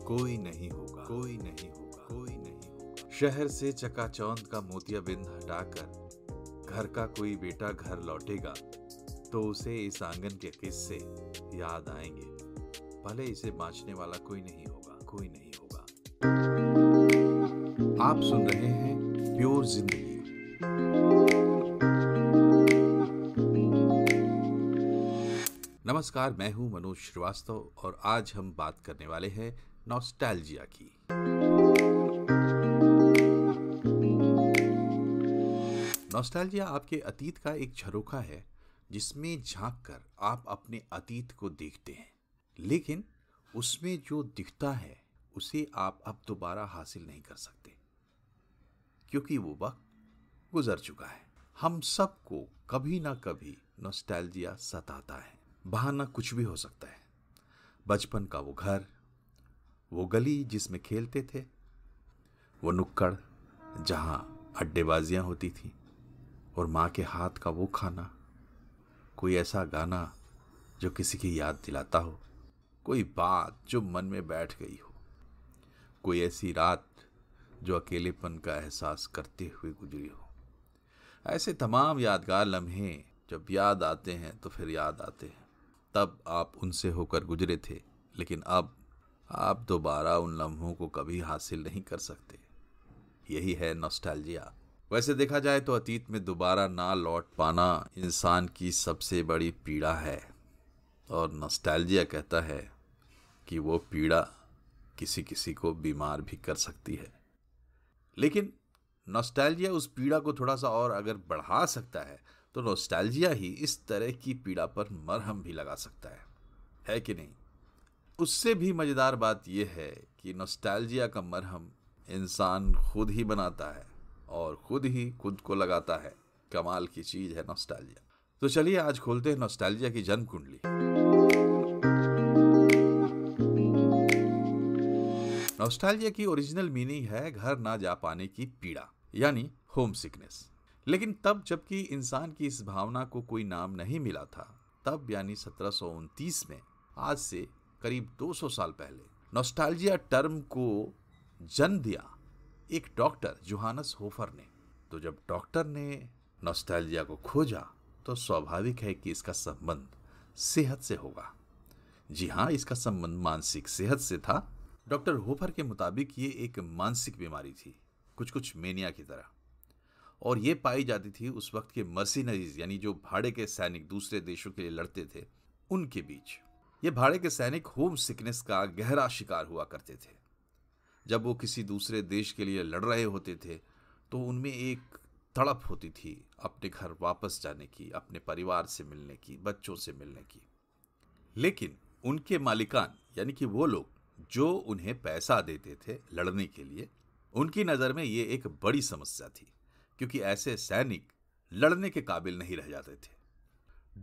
कोई नहीं होगा, कोई नहीं होगा, कोई नहीं होगा। शहर से चकाचौंध का मोतियाबिंद हटाकर घर का कोई बेटा घर लौटेगा तो उसे इस आंगन के किस्से याद आएंगे। भले इसे बांचने वाला कोई नहीं होगा, कोई नहीं होगा। आप सुन रहे हैं प्योर जिंदगी। नमस्कार, मैं हूं मनोज श्रीवास्तव और आज हम बात करने वाले हैं नॉस्टैल्जिया की। नॉस्टैल्जिया आपके अतीत का एक झरोखा है जिसमें झांककर आप अपने अतीत को देखते हैं, लेकिन उसमें जो दिखता है उसे आप अब दोबारा हासिल नहीं कर सकते क्योंकि वो वक्त गुजर चुका है। हम सबको कभी ना कभी नॉस्टैल्जिया सताता है। बहाना कुछ भी हो सकता है। बचपन का वो घर, वो गली जिसमें खेलते थे, वो नुक्कड़ जहां अड्डेबाजियां होती थी और माँ के हाथ का वो खाना, कोई ऐसा गाना जो किसी की याद दिलाता हो, कोई बात जो मन में बैठ गई हो, कोई ऐसी रात जो अकेलेपन का एहसास करते हुए गुजरी हो। ऐसे तमाम यादगार लम्हे जब याद आते हैं तो फिर याद आते हैं तब आप उनसे होकर गुजरे थे, लेकिन अब आप दोबारा उन लम्हों को कभी हासिल नहीं कर सकते। यही है नॉस्टैल्जिया। वैसे देखा जाए तो अतीत में दोबारा ना लौट पाना इंसान की सबसे बड़ी पीड़ा है और नॉस्टैल्जिया कहता है कि वो पीड़ा किसी किसी को बीमार भी कर सकती है। लेकिन नॉस्टैल्जिया उस पीड़ा को थोड़ा सा और अगर बढ़ा सकता है तो नॉस्टैल्जिया ही इस तरह की पीड़ा पर मरहम भी लगा सकता है कि नहीं? उससे भी मजेदार बात यह है कि नॉस्टैल्जिया का मरहम इंसान खुद ही बनाता है और खुद ही खुद को लगाता है। कमाल की चीज है नॉस्टैल्जिया। तो चलिए आज खोलते हैं नॉस्टैल्जिया की जन्म कुंडली। नॉस्टैल्जिया की ओरिजिनल मीनिंग है घर ना जा पाने की पीड़ा, यानी होम सिकनेस। लेकिन तब जबकि इंसान की इस भावना को कोई नाम नहीं मिला था, तब यानी 1729 में, आज से करीब 200 साल पहले, नॉस्टैल्जिया टर्म को जन्म दिया एक डॉक्टर जोहानस होफर ने। तो जब डॉक्टर ने नॉस्टैल्जिया को खोजा तो स्वाभाविक है कि इसका संबंध सेहत से होगा। जी हाँ, इसका संबंध मानसिक सेहत से था। डॉक्टर होफर के मुताबिक ये एक मानसिक बीमारी थी, कुछ मेनिया की तरह, और ये पाई जाती थी उस वक्त के मर्सिनरीज यानी जो भाड़े के सैनिक दूसरे देशों के लिए लड़ते थे उनके बीच। ये भाड़े के सैनिक होम सिकनेस का गहरा शिकार हुआ करते थे। जब वो किसी दूसरे देश के लिए लड़ रहे होते थे तो उनमें एक तड़प होती थी अपने घर वापस जाने की, अपने परिवार से मिलने की, बच्चों से मिलने की। लेकिन उनके मालिकान यानी कि वो लोग जो उन्हें पैसा देते थे लड़ने के लिए, उनकी नज़र में ये एक बड़ी समस्या थी क्योंकि ऐसे सैनिक लड़ने के काबिल नहीं रह जाते थे।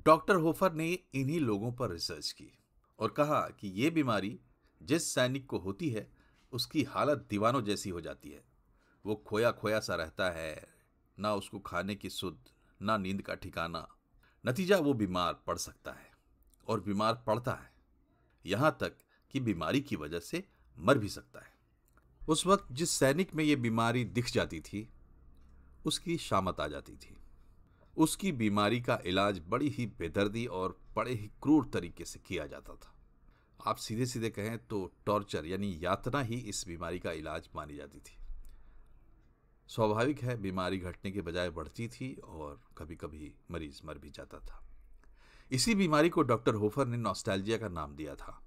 डॉक्टर होफर ने इन्हीं लोगों पर रिसर्च की और कहा कि ये बीमारी जिस सैनिक को होती है उसकी हालत दीवानों जैसी हो जाती है। वो खोया खोया सा रहता है, ना उसको खाने की सुध, ना नींद का ठिकाना। नतीजा वो बीमार पड़ सकता है और बीमार पड़ता है, यहाँ तक कि बीमारी की वजह से मर भी सकता है। उस वक्त जिस सैनिक में ये बीमारी दिख जाती थी उसकी शामत आ जाती थी। उसकी बीमारी का इलाज बड़ी ही बेदर्दी और बड़े ही क्रूर तरीके से किया जाता था। आप सीधे सीधे कहें तो टॉर्चर यानी यातना ही इस बीमारी का इलाज मानी जाती थी। स्वाभाविक है बीमारी घटने के बजाय बढ़ती थी और कभी कभी मरीज मर भी जाता था। इसी बीमारी को डॉक्टर होफर ने नॉस्टैल्जिया का नाम दिया था।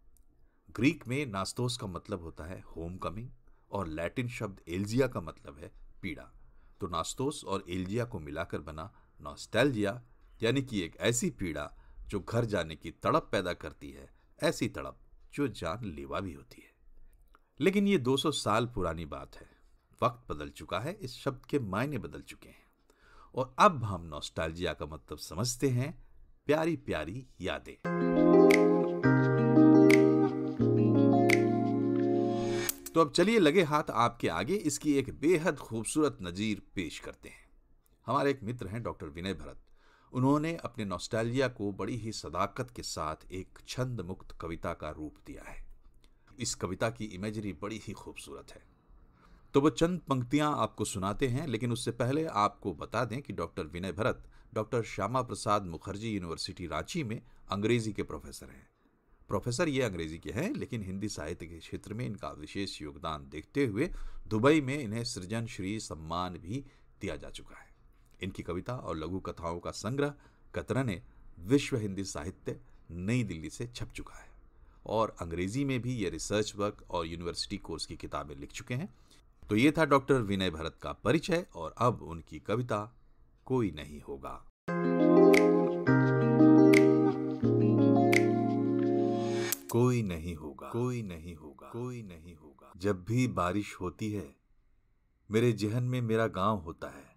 ग्रीक में नास्तोस का मतलब होता है होम कमिंग और लैटिन शब्द एल्जिया का मतलब है पीड़ा। तो नास्तोस और एल्जिया को मिलाकर बना नॉस्टैल्जिया, यानी कि एक ऐसी पीड़ा जो घर जाने की तड़प पैदा करती है, ऐसी तड़प जो जानलेवा भी होती है। लेकिन ये 200 साल पुरानी बात है। वक्त बदल चुका है, इस शब्द के मायने बदल चुके हैं और अब हम नॉस्टैल्जिया का मतलब समझते हैं प्यारी प्यारी यादें। तो अब चलिए लगे हाथ आपके आगे इसकी एक बेहद खूबसूरत नजीर पेश करते हैं। हमारे एक मित्र हैं डॉक्टर विनय भरत। उन्होंने अपने नॉस्टैल्जिया को बड़ी ही सदाकत के साथ एक छंद मुक्त कविता का रूप दिया है। इस कविता की इमेजरी बड़ी ही खूबसूरत है। तो वो चंद पंक्तियां आपको सुनाते हैं, लेकिन उससे पहले आपको बता दें कि डॉक्टर विनय भरत डॉक्टर श्यामा प्रसाद मुखर्जी यूनिवर्सिटी रांची में अंग्रेजी के प्रोफेसर हैं। प्रोफेसर ये अंग्रेजी के हैं, लेकिन हिंदी साहित्य के क्षेत्र में इनका विशेष योगदान देखते हुए दुबई में इन्हें सृजन श्री सम्मान भी दिया जा चुका है। इनकी कविता और लघु कथाओं का संग्रह कतरने विश्व हिंदी साहित्य नई दिल्ली से छप चुका है और अंग्रेजी में भी ये रिसर्च वर्क और यूनिवर्सिटी कोर्स की किताबें लिख चुके हैं। तो ये था डॉक्टर विनय भरत का परिचय, और अब उनकी कविता कोई नहीं होगा। कोई नहीं होगा, कोई नहीं होगा, कोई नहीं होगा। जब भी बारिश होती है मेरे जहन में मेरा गांव होता है।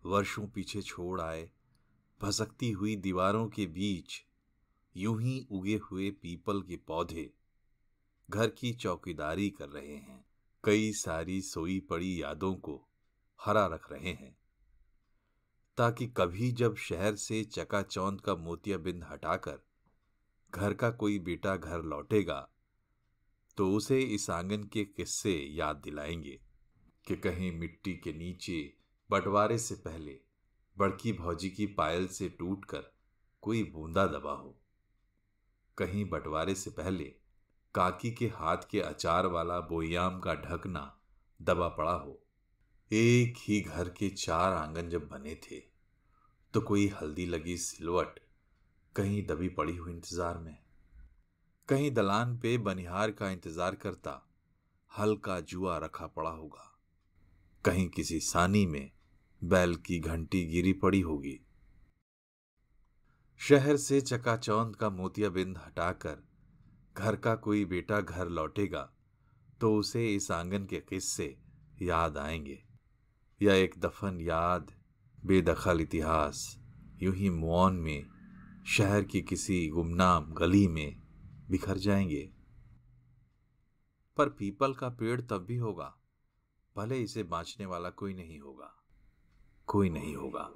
वर्षों पीछे छोड़ आए भसकती हुई दीवारों के बीच यूं ही उगे हुए पीपल के पौधे घर की चौकीदारी कर रहे हैं। कई सारी सोई पड़ी यादों को हरा रख रहे हैं, ताकि कभी जब शहर से चकाचौंध का मोतियाबिंद हटाकर घर का कोई बेटा घर लौटेगा तो उसे इस आंगन के किस्से याद दिलाएंगे कि कहीं मिट्टी के नीचे बंटवारे से पहले बड़की भौजी की पायल से टूटकर कोई बूंदा दबा हो, कहीं बंटवारे से पहले काकी के हाथ के अचार वाला बोयाम का ढकना दबा पड़ा हो। एक ही घर के 4 आंगन जब बने थे तो कोई हल्दी लगी सिलवट कहीं दबी पड़ी हुई इंतजार में, कहीं दलान पे बनिहार का इंतजार करता हल्का जुआ रखा पड़ा होगा, कहीं किसी सानी में बैल की घंटी गिरी पड़ी होगी। शहर से चकाचौंध का मोतियाबिंद हटाकर घर का कोई बेटा घर लौटेगा तो उसे इस आंगन के किस्से याद आएंगे, या एक दफन याद बेदखल इतिहास यूं ही मौन में शहर की किसी गुमनाम गली में बिखर जाएंगे। पर पीपल का पेड़ तब भी होगा भले इसे बांचने वाला कोई नहीं होगा, कोई नहीं होगा।